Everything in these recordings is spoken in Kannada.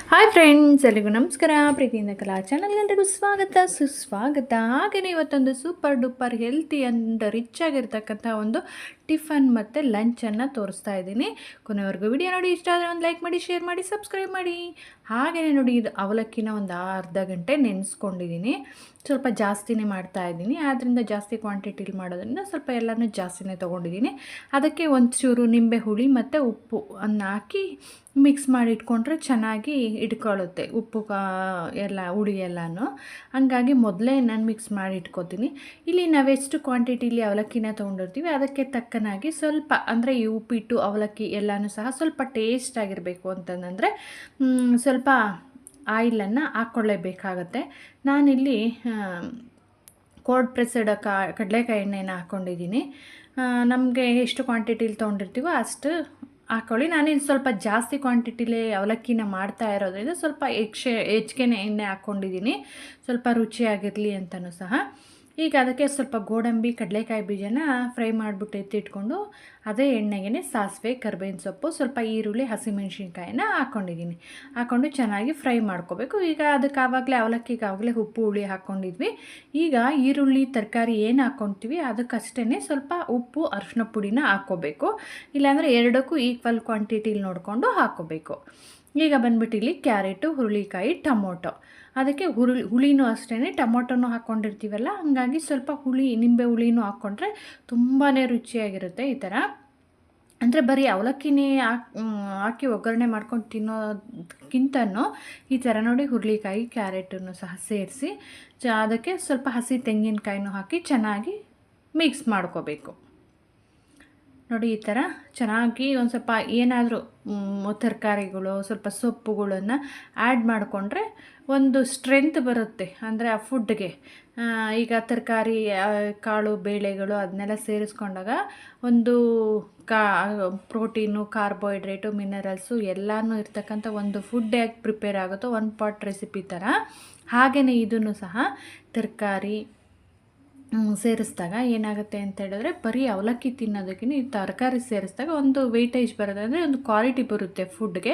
ಹಾಯ್ ಫ್ರೆಂಡ್ಸ್, ಎಲ್ರಿಗೂ ನಮಸ್ಕಾರ. ಪ್ರೀತಿಯಿಂದ ಕಲಾ ಚಾನಲ್ಗೆ ಎಲ್ರಿಗೂ ಸ್ವಾಗತ ಸುಸ್ವಾಗತ. ಹಾಗೆಯೇ ಇವತ್ತೊಂದು super duper healthy and rich ಆಗಿರ್ತಕ್ಕಂಥ ಒಂದು ಟಿಫನ್ ಮತ್ತು ಲಂಚನ್ನು ತೋರಿಸ್ತಾ ಇದ್ದೀನಿ. ಕೊನೆವರೆಗೂ ವಿಡಿಯೋ ನೋಡಿ. ಇಷ್ಟ ಆದರೆ ಒಂದು ಲೈಕ್ ಮಾಡಿ, ಶೇರ್ ಮಾಡಿ, ಸಬ್ಸ್ಕ್ರೈಬ್ ಮಾಡಿ. ಹಾಗೆಯೇ ನೋಡಿ, ಇದು ಅವಲಕ್ಕಿನ ಒಂದು ಅರ್ಧ ಗಂಟೆ ನೆನೆಸ್ಕೊಂಡಿದ್ದೀನಿ. ಸ್ವಲ್ಪ ಜಾಸ್ತಿನೇ ಮಾಡ್ತಾ ಇದ್ದೀನಿ, ಆದ್ದರಿಂದ ಜಾಸ್ತಿ ಕ್ವಾಂಟಿಟಿಲಿ ಮಾಡೋದ್ರಿಂದ ಸ್ವಲ್ಪ ಎಲ್ಲನೂ ಜಾಸ್ತಿನೇ ತೊಗೊಂಡಿದ್ದೀನಿ. ಅದಕ್ಕೆ ಒಂಚೂರು ನಿಂಬೆ ಹುಳಿ ಮತ್ತು ಉಪ್ಪು ಅನ್ನು ಹಾಕಿ ಮಿಕ್ಸ್ ಮಾಡಿ ಇಟ್ಕೊಂಡ್ರೆ ಚೆನ್ನಾಗಿ ಇಟ್ಕೊಳ್ಳುತ್ತೆ, ಉಪ್ಪು ಎಲ್ಲ ಹುಳಿ ಎಲ್ಲನೂ. ಹಂಗಾಗಿ ಮೊದಲೇ ನಾನು ಮಿಕ್ಸ್ ಮಾಡಿ ಇಟ್ಕೊತೀನಿ. ಇಲ್ಲಿ ನಾವೆಷ್ಟು ಕ್ವಾಂಟಿಟಿಲಿ ಅವಲಕ್ಕಿನ ತೊಗೊಂಡಿರ್ತೀವಿ ಅದಕ್ಕೆ ತಕ್ಕನಾಗಿ ಸ್ವಲ್ಪ, ಅಂದರೆ ಈ ಉಪ್ಪಿಟ್ಟು ಅವಲಕ್ಕಿ ಎಲ್ಲನೂ ಸಹ ಸ್ವಲ್ಪ ಟೇಸ್ಟ್ ಆಗಿರಬೇಕು ಅಂತಂದರೆ ಸ್ವಲ್ಪ ಆಯಿಲನ್ನು ಹಾಕ್ಕೊಳ್ಳೇಬೇಕಾಗತ್ತೆ. ನಾನಿಲ್ಲಿ ಕೋಲ್ಡ್ ಪ್ರೆಸ್ಡ್ ಕಡಲೆಕಾಯಿ ಎಣ್ಣೆನ ಹಾಕ್ಕೊಂಡಿದ್ದೀನಿ. ನಮಗೆ ಎಷ್ಟು ಕ್ವಾಂಟಿಟಿಲಿ ತೊಗೊಂಡಿರ್ತೀವೋ ಅಷ್ಟು ಹಾಕ್ಕೊಳ್ಳಿ. ನಾನಿನ್ನು ಸ್ವಲ್ಪ ಜಾಸ್ತಿ ಕ್ವಾಂಟಿಟಿಲೇ ಅವಲಕ್ಕಿನ ಮಾಡ್ತಾ ಇರೋದ್ರಿಂದ ಸ್ವಲ್ಪ ಹೆಚ್ಚಿಗೆ ಎಣ್ಣೆ ಹಾಕ್ಕೊಂಡಿದ್ದೀನಿ, ಸ್ವಲ್ಪ ರುಚಿಯಾಗಿರಲಿ ಅಂತಲೂ ಸಹ. ಈಗ ಅದಕ್ಕೆ ಸ್ವಲ್ಪ ಗೋಡಂಬಿ, ಕಡಲೆಕಾಯಿ ಬೀಜನ ಫ್ರೈ ಮಾಡಿಬಿಟ್ಟು ಎತ್ತಿಟ್ಕೊಂಡು ಅದೇ ಎಣ್ಣೆಗೆ ಸಾಸಿವೆ, ಕರಿಬೇವಿನ ಸೊಪ್ಪು, ಸ್ವಲ್ಪ ಈರುಳ್ಳಿ, ಹಸಿಮೆಣ್ಸಿನ್ಕಾಯಿನ ಹಾಕ್ಕೊಂಡು ಚೆನ್ನಾಗಿ ಫ್ರೈ ಮಾಡ್ಕೋಬೇಕು. ಈಗ ಅದಕ್ಕೆ ಅವಲಕ್ಕಿಗೆ ಉಪ್ಪು ಹುಳಿ ಹಾಕ್ಕೊಂಡಿದ್ವಿ. ಈಗ ಈರುಳ್ಳಿ, ತರಕಾರಿ ಏನು ಹಾಕ್ಕೊತೀವಿ ಅದಕ್ಕಷ್ಟೇ ಸ್ವಲ್ಪ ಉಪ್ಪು, ಅರಿಶಿನ ಪುಡಿನ ಹಾಕ್ಕೋಬೇಕು. ಇಲ್ಲಾಂದರೆ ಎರಡಕ್ಕೂ ಈಕ್ವಲ್ ಕ್ವಾಂಟಿಟಿಲಿ ನೋಡಿಕೊಂಡು ಹಾಕ್ಕೋಬೇಕು. ಈಗ ಬಂದ್ಬಿಟ್ಟು ಇಲ್ಲಿ ಕ್ಯಾರೆಟು, ಹುರುಳಿಕಾಯಿ, ಟೊಮೊಟೊ, ಅದಕ್ಕೆ ಹುಳಿನೂ ಅಷ್ಟೇ, ಟೊಮೊಟೊನೂ ಹಾಕ್ಕೊಂಡಿರ್ತೀವಲ್ಲ, ಹಾಗಾಗಿ ಸ್ವಲ್ಪ ನಿಂಬೆ ಹುಳಿನೂ ಹಾಕ್ಕೊಂಡ್ರೆ ತುಂಬಾ ರುಚಿಯಾಗಿರುತ್ತೆ. ಈ ಥರ ಅಂದರೆ ಬರೀ ಅವಲಕ್ಕಿನೇ ಹಾಕಿ ಒಗ್ಗರಣೆ ಮಾಡ್ಕೊಂಡು ತಿನ್ನೋದಕ್ಕಿಂತನೂ ಈ ಥರ ನೋಡಿ ಹುರುಳಿಕಾಯಿ, ಕ್ಯಾರೆಟನ್ನು ಸಹ ಸೇರಿಸಿ ಅದಕ್ಕೆ ಸ್ವಲ್ಪ ಹಸಿ ತೆಂಗಿನಕಾಯಿನೂ ಹಾಕಿ ಚೆನ್ನಾಗಿ ಮಿಕ್ಸ್ ಮಾಡ್ಕೋಬೇಕು. ನೋಡಿ, ಈ ಥರ ಚೆನ್ನಾಗಿ ಒಂದು ಸ್ವಲ್ಪ ಏನಾದರೂ ತರಕಾರಿಗಳು, ಸ್ವಲ್ಪ ಸೊಪ್ಪುಗಳನ್ನು ಆ್ಯಡ್ ಮಾಡಿಕೊಂಡ್ರೆ ಒಂದು ಸ್ಟ್ರೆಂತ್ ಬರುತ್ತೆ, ಅಂದರೆ ಆ ಫುಡ್ಗೆ. ಈಗ ತರಕಾರಿ, ಕಾಳು, ಬೇಳೆಗಳು ಅದನ್ನೆಲ್ಲ ಸೇರಿಸ್ಕೊಂಡಾಗ ಒಂದು ಪ್ರೋಟೀನು, ಕಾರ್ಬೋಹೈಡ್ರೇಟು, ಮಿನರಲ್ಸು ಎಲ್ಲನೂ ಇರ್ತಕ್ಕಂಥ ಒಂದು ಫುಡ್ ಹೇಗೆ ಪ್ರಿಪೇರ್ ಆಗುತ್ತೋ ಒಂದು ಪಾಟ್ ರೆಸಿಪಿ ಥರ, ಹಾಗೆಯೇ ಇದನ್ನು ಸಹ ತರಕಾರಿ ಸೇರಿಸಿದಾಗ ಏನಾಗುತ್ತೆ ಅಂತ ಹೇಳಿದ್ರೆ, ಬರೀ ಅವಲಕ್ಕಿ ತಿನ್ನೋದಕ್ಕಿಂತ ಈ ತರಕಾರಿ ಸೇರಿಸಿದಾಗ ಒಂದು ವೆಯ್ಟೇಜ್ ಬರುತ್ತೆ, ಅಂದರೆ ಒಂದು ಕ್ವಾಲಿಟಿ ಬರುತ್ತೆ ಫುಡ್ಗೆ.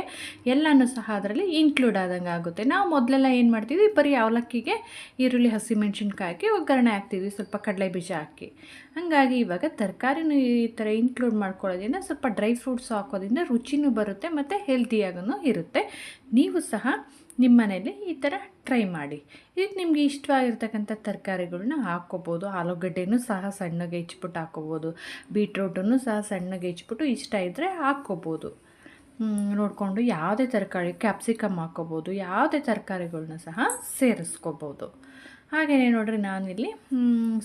ಎಲ್ಲನೂ ಸಹ ಅದರಲ್ಲಿ ಇನ್ಕ್ಲೂಡ್ ಆದಂಗೆ ಆಗುತ್ತೆ. ನಾವು ಮೊದಲೆಲ್ಲ ಏನು ಮಾಡ್ತಿದ್ವಿ, ಬರೀ ಅವಲಕ್ಕಿಗೆ ಈರುಳ್ಳಿ, ಹಸಿಮೆಣ್ಸಿನ್ಕಾಯಿ ಹಾಕಿ ಒಗ್ಗರಣೆ ಹಾಕ್ತಿದ್ವಿ, ಸ್ವಲ್ಪ ಕಡಲೆ ಬೀಜ ಹಾಕಿ. ಹಾಗಾಗಿ ಇವಾಗ ತರಕಾರಿನೂ ಈ ಥರ ಇನ್ಕ್ಲೂಡ್ ಮಾಡ್ಕೊಳ್ಳೋದ್ರಿಂದ, ಸ್ವಲ್ಪ ಡ್ರೈ ಫ್ರೂಟ್ಸ್ ಹಾಕೋದ್ರಿಂದ ರುಚಿನೂ ಬರುತ್ತೆ ಮತ್ತು ಹೆಲ್ತಿಯಾಗೂ ಇರುತ್ತೆ. ನೀವು ಸಹ ನಿಮ್ಮ ಮನೇಲಿ ಈ ಥರ ಟ್ರೈ ಮಾಡಿ. ಇದಕ್ಕೆ ನಿಮಗೆ ಇಷ್ಟವಾಗಿರ್ತಕ್ಕಂಥ ತರಕಾರಿಗಳನ್ನ ಹಾಕ್ಕೋಬೋದು. ಆಲೂಗಡ್ಡೆನೂ ಸಹ ಸಣ್ಣಗೆ ಹೆಚ್ಚಿಬಿಟ್ಟು ಹಾಕ್ಕೋಬೋದು, ಬೀಟ್ರೂಟನ್ನು ಸಹ ಸಣ್ಣಗೆ ಹೆಚ್ಚಿಬಿಟ್ಟು ಇಷ್ಟ ಇದ್ದರೆ ಹಾಕ್ಕೋಬೋದು. ನೋಡಿಕೊಂಡು ಯಾವುದೇ ತರಕಾರಿ, ಕ್ಯಾಪ್ಸಿಕಮ್ ಹಾಕ್ಕೋಬೋದು, ಯಾವುದೇ ತರಕಾರಿಗಳನ್ನ ಸಹ ಸೇರಿಸ್ಕೋಬೋದು. ಹಾಗೆಯೇ ನೋಡಿರಿ, ನಾನಿಲ್ಲಿ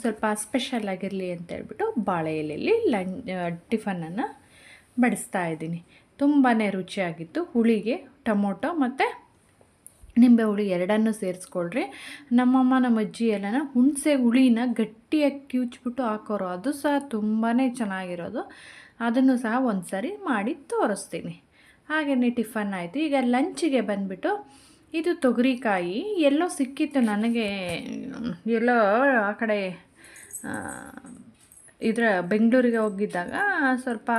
ಸ್ವಲ್ಪ ಸ್ಪೆಷಲ್ ಆಗಿರಲಿ ಅಂತೇಳ್ಬಿಟ್ಟು ಬಾಳೆ ಎಲೆಯಲ್ಲಿ ಟಿಫನನ್ನು ಬಡಿಸ್ತಾ ಇದ್ದೀನಿ. ತುಂಬಾ ರುಚಿಯಾಗಿತ್ತು. ಹುಳಿಗೆ ಟೊಮೊಟೊ ಮತ್ತು ನಿಂಬೆ ಹುಳಿ ಎರಡನ್ನೂ ಸೇರಿಸ್ಕೊಳ್ರಿ. ನಮ್ಮಮ್ಮ, ನಮ್ಮ ಅಜ್ಜಿ ಎಲ್ಲನ ಹುಣಸೆ ಹುಳಿನ ಗಟ್ಟಿಯಾಗಿ ಕಿವುಚ್ಬಿಟ್ಟು ಹಾಕೋರು, ಅದು ಸಹ ತುಂಬಾ ಚೆನ್ನಾಗಿರೋದು. ಅದನ್ನು ಸಹ ಒಂದು ಸಾರಿ ಮಾಡಿ ತೋರಿಸ್ತೀನಿ. ಹಾಗೆಯೇ ಟಿಫನ್ ಆಯಿತು. ಈಗ ಲಂಚಿಗೆ ಬಂದುಬಿಟ್ಟು ಇದು ತೊಗರಿಕಾಯಿ ಎಲ್ಲೋ ಸಿಕ್ಕಿತ್ತು ನನಗೆ, ಎಲ್ಲೋ ಆ ಕಡೆ ಬೆಂಗಳೂರಿಗೆ ಹೋಗಿದ್ದಾಗ ಸ್ವಲ್ಪ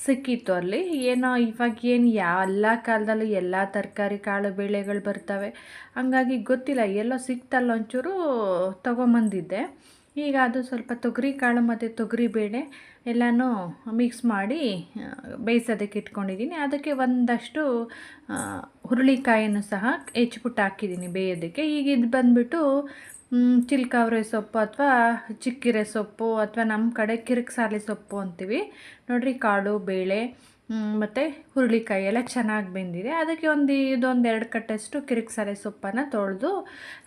ಸಿಕ್ಕಿತ್ತು. ಅಲ್ಲಿ ಏನೋ ಇವಾಗೇನು ಎಲ್ಲ ಕಾಲದಲ್ಲೂ ಎಲ್ಲ ತರಕಾರಿ, ಕಾಳು, ಬೇಳೆಗಳು ಬರ್ತವೆ, ಹಂಗಾಗಿ ಗೊತ್ತಿಲ್ಲ, ಎಲ್ಲೋ ಸಿಕ್ತಲ್ಲ ಒಂಚೂರು ತೊಗೊಂಬಂದಿದ್ದೆ. ಈಗ ಅದು ಸ್ವಲ್ಪ ತೊಗರಿ ಕಾಳು ಮತ್ತು ತೊಗರಿ ಬೇಳೆ ಎಲ್ಲನೂ ಮಿಕ್ಸ್ ಮಾಡಿ ಬೇಯಿಸೋದಕ್ಕೆ ಇಟ್ಕೊಂಡಿದ್ದೀನಿ. ಅದಕ್ಕೆ ಒಂದಷ್ಟು ಹುರುಳಿಕಾಯನ್ನು ಸಹ ಹೆಚ್ಚಿಬಿಟ್ಟು ಹಾಕಿದ್ದೀನಿ ಬೇಯೋದಕ್ಕೆ. ಈಗ ಇದು ಬಂದುಬಿಟ್ಟು ಚಿಲ್ಕಾವ್ರೆ ಸೊಪ್ಪು ಅಥವಾ ಚಿಕ್ಕಿರೆ ಸೊಪ್ಪು, ಅಥವಾ ನಮ್ಮ ಕಡೆ ಕಿರಿಕ್ಸಾಲಿ ಸೊಪ್ಪು ಅಂತೀವಿ ನೋಡಿರಿ. ಕಾಳು, ಬೇಳೆ ಮತ್ತು ಹುರುಳಿಕಾಯಿ ಎಲ್ಲ ಚೆನ್ನಾಗಿ ಬೆಂದಿದೆ. ಅದಕ್ಕೆ ಇದೊಂದು 2 ಕಟ್ಟಷ್ಟು ಕಿರಿಕ್ಸಾಲೆ ಸೊಪ್ಪನ್ನು ತೊಳೆದು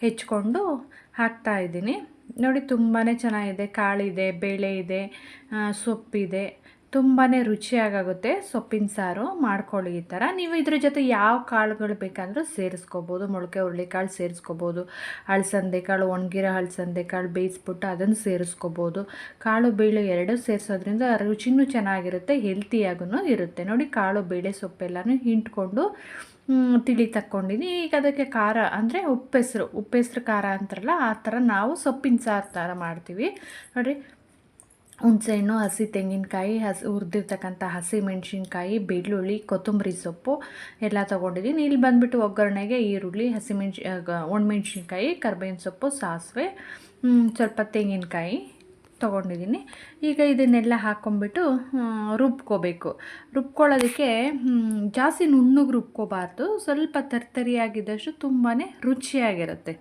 ಹೆಚ್ಕೊಂಡು ಹಾಕ್ತಾಯಿದ್ದೀನಿ. ನೋಡಿ, ತುಂಬಾ ಚೆನ್ನಾಗಿದೆ. ಕಾಳಿದೆ, ಬೇಳೆ ಇದೆ, ಸೊಪ್ಪಿದೆ, ತುಂಬಾ ರುಚಿಯಾಗುತ್ತೆ. ಸೊಪ್ಪಿನ ಸಾರು ಮಾಡ್ಕೊಳ್ಳಿ ಈ ಥರ. ನೀವು ಇದ್ರ ಜೊತೆ ಯಾವ ಕಾಳುಗಳು ಬೇಕಾದರೂ ಸೇರಿಸ್ಕೋಬೋದು. ಮೊಳಕೆ ಹುರುಳಿಕಾಳು ಸೇರಿಸ್ಕೋಬೋದು, ಅಲಸಂದೆ ಕಾಳು, ಒಣಗಿರೋ ಅಲಸಂದೆ ಕಾಳು ಬೇಯಿಸ್ಬಿಟ್ಟು ಅದನ್ನು ಸೇರಿಸ್ಕೋಬೋದು. ಕಾಳು, ಬೇಳೆ ಎರಡೂ ಸೇರಿಸೋದ್ರಿಂದ ರುಚಿನೂ ಚೆನ್ನಾಗಿರುತ್ತೆ, ಹೆಲ್ತಿಯಾಗೂ ಇರುತ್ತೆ. ನೋಡಿ, ಕಾಳು, ಬೇಳೆ, ಸೊಪ್ಪೆಲ್ಲನೂ ಹಿಂಡ್ಕೊಂಡು ತಿಳಿ ತಕ್ಕೊಂಡಿನಿ. ಈಗ ಅದಕ್ಕೆ ಖಾರ, ಅಂದರೆ ಉಪ್ಪೆಸರು ಖಾರ ಅಂತಾರಲ್ಲ, ಆ ಥರ ನಾವು ಸೊಪ್ಪಿನ ಸಾರು ಥರ ಮಾಡ್ತೀವಿ. ನೋಡಿರಿ, ಹುಣಸೆಹಣ್ಣು, ಹಸಿ ತೆಂಗಿನಕಾಯಿ, ಹುರಿದಿರ್ತಕ್ಕಂಥ ಹಸಿ ಮೆಣಸಿನ್ಕಾಯಿ, ಬೆಳ್ಳುಳ್ಳಿ, ಕೊತ್ತಂಬರಿ ಸೊಪ್ಪು ಎಲ್ಲ ತೊಗೊಂಡಿದ್ದೀನಿ. ಇಲ್ಲಿ ಬಂದುಬಿಟ್ಟು ಒಗ್ಗರಣೆಗೆ ಈರುಳ್ಳಿ, ಒಣಮೆಣ್ಸಿನ್ಕಾಯಿ, ಕರ್ಬೇವಿನ ಸೊಪ್ಪು, ಸಾಸಿವೆ, ಸ್ವಲ್ಪ ತೆಂಗಿನಕಾಯಿ ತೊಗೊಂಡಿದ್ದೀನಿ. ಈಗ ಇದನ್ನೆಲ್ಲ ಹಾಕ್ಕೊಂಬಿಟ್ಟು ರುಬ್ಕೋಬೇಕು. ರುಬ್ಕೊಳ್ಳೋದಕ್ಕೆ ಜಾಸ್ತಿ ನುಣ್ಣಗೆ ರುಬ್ಕೋಬಾರ್ದು, ಸ್ವಲ್ಪ ತರ್ತರಿಯಾಗಿದ್ದಷ್ಟು ತುಂಬಾ ರುಚಿಯಾಗಿರುತ್ತೆ.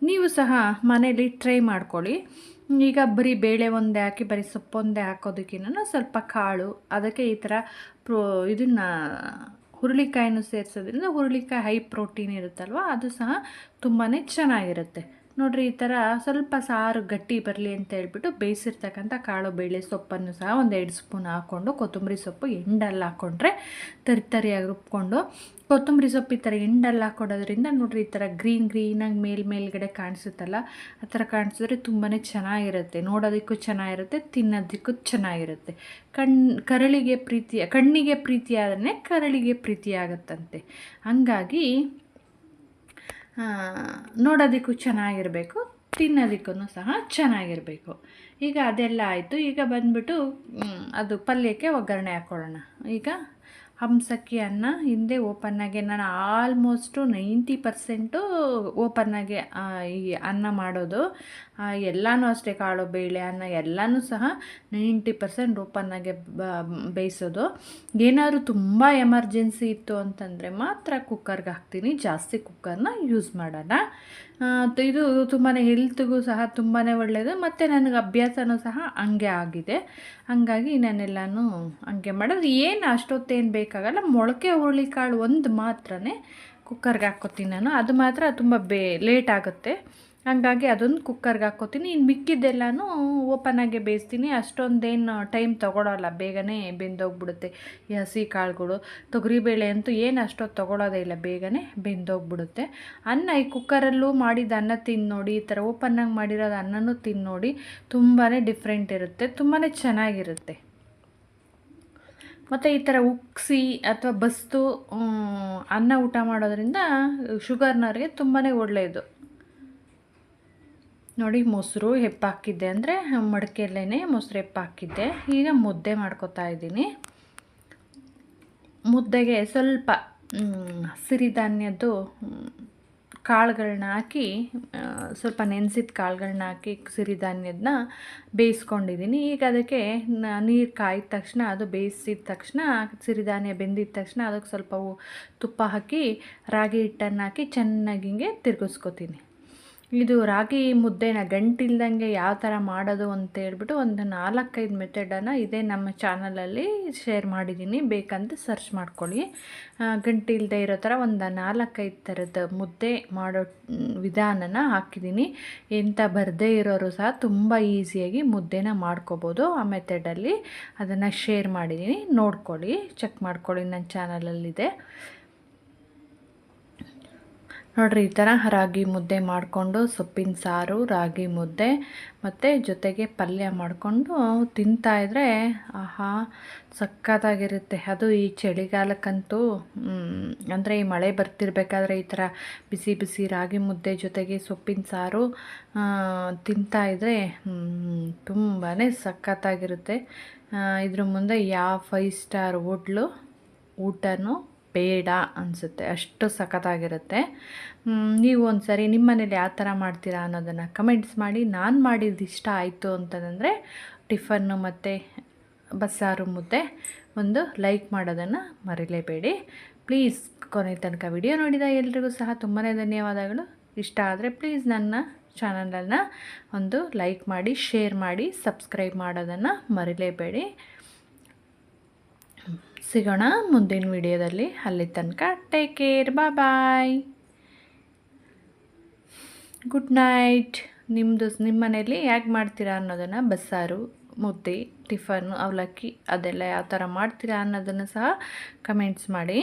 ನೀವು ಸಹ ಮನೇಲಿ ಟ್ರೈ ಮಾಡ್ಕೊಳ್ಳಿ. ಈಗ ಬರೀ ಬೇಳೆ ಒಂದೇ ಹಾಕಿ ಬರೀ ಸೊಪ್ಪೊಂದೇ ಹಾಕೋದಕ್ಕಿಂತ ಸ್ವಲ್ಪ ಕಾಳು, ಅದಕ್ಕೆ ಈ ಥರ ಇದನ್ನು ಹುರುಳಿಕಾಯನ್ನು ಸೇರಿಸೋದ್ರಿಂದ ಹುರುಳಿಕಾಯಿ ಹೈ ಪ್ರೋಟೀನ್ ಇರುತ್ತಲ್ವ, ಅದು ಸಹ ತುಂಬಾ ಚೆನ್ನಾಗಿರುತ್ತೆ. ನೋಡಿರಿ, ಈ ಥರ ಸ್ವಲ್ಪ ಸಾರು ಗಟ್ಟಿ ಬರಲಿ ಅಂತ ಹೇಳ್ಬಿಟ್ಟು ಬೇಯಿಸಿರ್ತಕ್ಕಂಥ ಕಾಳು ಬೇಳೆ ಸೊಪ್ಪನ್ನು ಸಹ ಒಂದು 2 ಸ್ಪೂನ್ ಹಾಕ್ಕೊಂಡು, ಕೊತ್ತಂಬರಿ ಸೊಪ್ಪು ಎಂಡಲ್ಲಿ ಹಾಕ್ಕೊಂಡ್ರೆ ತರಿಯಾಗಿ ರುಬ್ಕೊಂಡು, ಕೊತ್ತಂಬರಿ ಸೊಪ್ಪು ಈ ಥರ ಎಂಡಲ್ಲಿ ಹಾಕ್ಕೊಡೋದ್ರಿಂದ ನೋಡಿರಿ ಈ ಥರ ಗ್ರೀನಾಗಿ ಮೇಲ್ಗಡೆ ಕಾಣಿಸುತ್ತಲ್ಲ, ಆ ಥರ ಕಾಣಿಸಿದ್ರೆ ತುಂಬಾ ಚೆನ್ನಾಗಿರುತ್ತೆ. ನೋಡೋದಕ್ಕೂ ಚೆನ್ನಾಗಿರುತ್ತೆ, ತಿನ್ನೋದಕ್ಕೂ ಚೆನ್ನಾಗಿರುತ್ತೆ. ಕಣ್ಣಿಗೆ ಪ್ರೀತಿಯಾದ್ರೆ ಕರಳಿಗೆ ಪ್ರೀತಿಯಾಗುತ್ತಂತೆ. ಹಂಗಾಗಿ ನೋಡೋದಕ್ಕೂ ಚೆನ್ನಾಗಿರಬೇಕು, ತಿನ್ನೋದಕ್ಕೂ ಸಹ ಚೆನ್ನಾಗಿರಬೇಕು. ಈಗ ಅದೆಲ್ಲ ಆಯಿತು. ಈಗ ಬಂದುಬಿಟ್ಟು ಅದು ಪಲ್ಯಕ್ಕೆ ಒಗ್ಗರಣೆ ಹಾಕ್ಕೊಳ್ಳೋಣ. ಈಗ ಹಂಸಕ್ಕಿ ಅನ್ನ ಹಿಂದೆ ಓಪನ್ನಾಗೆ ನಾನು ಆಲ್ಮೋಸ್ಟು 90% ಓಪನ್ನಾಗೆ ಈ ಅನ್ನ ಮಾಡೋದು. ಎಲ್ಲನೂ ಅಷ್ಟೇ, ಕಾಳು ಬೇಳೆ ಅನ್ನ ಎಲ್ಲನೂ ಸಹ 90% ಓಪನ್ನಾಗೆ ಬೇಯಿಸೋದು. ಏನಾದರೂ ತುಂಬ ಎಮರ್ಜೆನ್ಸಿ ಇತ್ತು ಅಂತಂದರೆ ಮಾತ್ರ ಕುಕ್ಕರ್ಗೆ ಹಾಕ್ತೀನಿ, ಜಾಸ್ತಿ ಕುಕ್ಕರ್ನ ಯೂಸ್ ಮಾಡೋಣ. ಇದು ತುಂಬಾ ಹೆಲ್ತ್ಗೂ ಸಹ ತುಂಬಾ ಒಳ್ಳೆಯದು, ಮತ್ತು ನನಗೆ ಅಭ್ಯಾಸನೂ ಸಹ ಹಂಗೆ ಆಗಿದೆ. ಹಾಗಾಗಿ ನಾನೆಲ್ಲನೂ ಹಂಗೆ ಮಾಡೋದು. ಏನು ಅಷ್ಟೊತ್ತೇನು ಬೇಕಾಗಲ್ಲ. ಮೊಳಕೆ ಹುರುಳಿಕಾಳು ಒಂದು ಮಾತ್ರನೇ ಕುಕ್ಕರ್ಗೆ ಹಾಕ್ಕೋತೀನಿ ನಾನು, ಅದು ಮಾತ್ರ ತುಂಬ ಲೇಟ್ ಆಗುತ್ತೆ. ಹಾಗಾಗಿ ಅದೊಂದು ಕುಕ್ಕರ್ಗೆ ಹಾಕ್ಕೋತೀನಿ. ಇನ್ನು ಮಿಕ್ಕಿದ್ದೆಲ್ಲನೂ ಓಪನ್ನಾಗೆ ಬೇಯಿಸ್ತೀನಿ. ಅಷ್ಟೊಂದೇನು ಟೈಮ್ ತೊಗೊಳಲ್ಲ, ಬೇಗನೆ ಬೆಂದೋಗ್ಬಿಡುತ್ತೆ ಈ ಹಸಿ ಕಾಳುಗಳು. ತೊಗರಿಬೇಳೆ ಅಂತೂ ಏನು ಅಷ್ಟೊತ್ತು ತೊಗೊಳೋದೇ ಇಲ್ಲ, ಬೇಗನೆ ಬೆಂದೋಗ್ಬಿಡುತ್ತೆ. ಅನ್ನ ಈ ಕುಕ್ಕರಲ್ಲೂ ಮಾಡಿದ ಅನ್ನ ತಿಂದು ನೋಡಿ, ಈ ಥರ ಓಪನ್ನಾಗಿ ಮಾಡಿರೋದು ಅನ್ನನೂ ತಿಂದು ನೋಡಿ, ತುಂಬಾ ಡಿಫ್ರೆಂಟ್ ಇರುತ್ತೆ, ತುಂಬಾ ಚೆನ್ನಾಗಿರುತ್ತೆ. ಮತ್ತು ಈ ಥರ ಉಕ್ಸಿ ಅಥವಾ ಬಸ್ತು ಅನ್ನ ಊಟ ಮಾಡೋದ್ರಿಂದ ಶುಗರ್ನವ್ರಿಗೆ ತುಂಬಾ ಒಳ್ಳೆಯದು. ನೋಡಿ, ಮೊಸರು ಹೆಪ್ಪಾಕಿದ್ದೆ, ಅಂದರೆ ಮಡಿಕೆಯಲ್ಲೇ ಮೊಸರು ಹೆಪ್ಪಾಕಿದ್ದೆ. ಈಗ ಮುದ್ದೆ ಮಾಡ್ಕೊತಾ ಇದ್ದೀನಿ. ಮುದ್ದೆಗೆ ಸ್ವಲ್ಪ ಸಿರಿಧಾನ್ಯದ್ದು ಕಾಳುಗಳನ್ನ ಹಾಕಿ, ಸ್ವಲ್ಪ ನೆನೆಸಿದ ಕಾಳುಗಳನ್ನ ಹಾಕಿ ಸಿರಿಧಾನ್ಯದನ್ನ ಬೇಯಿಸ್ಕೊಂಡಿದ್ದೀನಿ. ಈಗ ಅದಕ್ಕೆ ನೀರು ಕಾಯಿದ ತಕ್ಷಣ, ಅದು ಬೇಯಿಸಿದ ತಕ್ಷಣ, ಸಿರಿಧಾನ್ಯ ಬೆಂದಿದ ತಕ್ಷಣ ಅದಕ್ಕೆ ಸ್ವಲ್ಪ ತುಪ್ಪ ಹಾಕಿ ರಾಗಿ ಹಿಟ್ಟನ್ನು ಹಾಕಿ ಚೆನ್ನಾಗಿ ಹಿಂಗೆ ತಿರುಗಿಸ್ಕೊತೀನಿ. ಇದು ರಾಗಿ ಮುದ್ದೆನ ಗಂಟಿಲ್ದಂಗೆ ಯಾವ ಥರ ಮಾಡೋದು ಅಂತ ಹೇಳ್ಬಿಟ್ಟು ಒಂದು 4-5 ಮೆಥಡನ್ನು ಇದೇ ನಮ್ಮ ಚಾನಲಲ್ಲಿ ಶೇರ್ ಮಾಡಿದ್ದೀನಿ, ಬೇಕಂತ ಸರ್ಚ್ ಮಾಡ್ಕೊಳ್ಳಿ. ಗಂಟಿಲ್ಲದೆ ಇರೋ ಥರ ಒಂದು 4-5 ಥರದ ಮುದ್ದೆ ಮಾಡೋ ವಿಧಾನನ ಹಾಕಿದ್ದೀನಿ. ಎಂಥ ಬರದೇ ಇರೋರು ಸಹ ತುಂಬ ಈಸಿಯಾಗಿ ಮುದ್ದೆನ ಮಾಡ್ಕೋಬೋದು. ಆ ಮೆಥಡಲ್ಲಿ ಅದನ್ನು ಶೇರ್ ಮಾಡಿದ್ದೀನಿ, ನೋಡ್ಕೊಳ್ಳಿ, ಚೆಕ್ ಮಾಡ್ಕೊಳ್ಳಿ, ನನ್ನ ಚಾನಲಲ್ಲಿದೆ. ನೋಡಿರಿ, ಈ ಥರ ರಾಗಿ ಮುದ್ದೆ ಮಾಡಿಕೊಂಡು, ಸೊಪ್ಪಿನ ಸಾರು, ರಾಗಿ ಮುದ್ದೆ ಮತ್ತು ಜೊತೆಗೆ ಪಲ್ಯ ಮಾಡಿಕೊಂಡು ತಿಂತಾಯಿದ್ರೆ ಆಹಾ ಸಖತ್ತಾಗಿರುತ್ತೆ. ಅದು ಈ ಚಳಿಗಾಲಕ್ಕಂತೂ, ಅಂದರೆ ಈ ಮಳೆ ಬರ್ತಿರ್ಬೇಕಾದ್ರೆ ಈ ಥರ ಬಿಸಿ ಬಿಸಿ ರಾಗಿ ಮುದ್ದೆ ಜೊತೆಗೆ ಸೊಪ್ಪಿನ ಸಾರು ತಿಂತಾಯಿದ್ರೆ ತುಂಬಾ ಸಖತ್ತಾಗಿರುತ್ತೆ. ಇದ್ರ ಮುಂದೆ ಯಾವ 5 ಸ್ಟಾರ್ ಊಟನೂ ಬೇಡ ಅನಿಸುತ್ತೆ, ಅಷ್ಟು ಸಖತ್ತಾಗಿರುತ್ತೆ. ನೀವು ಒಂದು ಸರಿ ನಿಮ್ಮ ಮನೇಲಿ ಯಾವ ಥರ ಮಾಡ್ತೀರಾ ಅನ್ನೋದನ್ನು ಕಮೆಂಟ್ಸ್ ಮಾಡಿ. ನಾನು ಮಾಡಿದ್ದು ಇಷ್ಟ ಆಯಿತು ಅಂತಂದರೆ ಟಿಫನ್ನು ಮತ್ತು ಬಸ್ಸಾರು ಮುದ್ದೆ ಒಂದು ಲೈಕ್ ಮಾಡೋದನ್ನು ಮರಿಲೇಬೇಡಿ ಪ್ಲೀಸ್. ಕೊನೆ ತನಕ ವಿಡಿಯೋ ನೋಡಿದ ಎಲ್ರಿಗೂ ಸಹ ತುಂಬಾ ಧನ್ಯವಾದಗಳು. ಇಷ್ಟ ಆದರೆ ಪ್ಲೀಸ್ ನನ್ನ ಚಾನಲನ್ನು ಒಂದು ಲೈಕ್ ಮಾಡಿ, ಶೇರ್ ಮಾಡಿ, ಸಬ್ಸ್ಕ್ರೈಬ್ ಮಾಡೋದನ್ನು ಮರಿಲೇಬೇಡಿ. ಸಿಗೋಣ ಮುಂದಿನ ವಿಡಿಯೋದಲ್ಲಿ. ಅಲ್ಲಿ ತನಕ ಟೇಕ್ ಕೇರ್, ಬಾಯ್, ಗುಡ್ ನೈಟ್. ನಿಮ್ಮ ಮನೇಲಿ ಹೇಗೆ ಮಾಡ್ತೀರಾ ಅನ್ನೋದನ್ನು, ಬಸ್ಸಾರು, ಮುದ್ದೆ, ಟಿಫನ್ನು, ಅವಲಕ್ಕಿ ಅದೆಲ್ಲ ಯಾವ ಥರ ಮಾಡ್ತೀರಾ ಅನ್ನೋದನ್ನು ಸಹ ಕಮೆಂಟ್ಸ್ ಮಾಡಿ.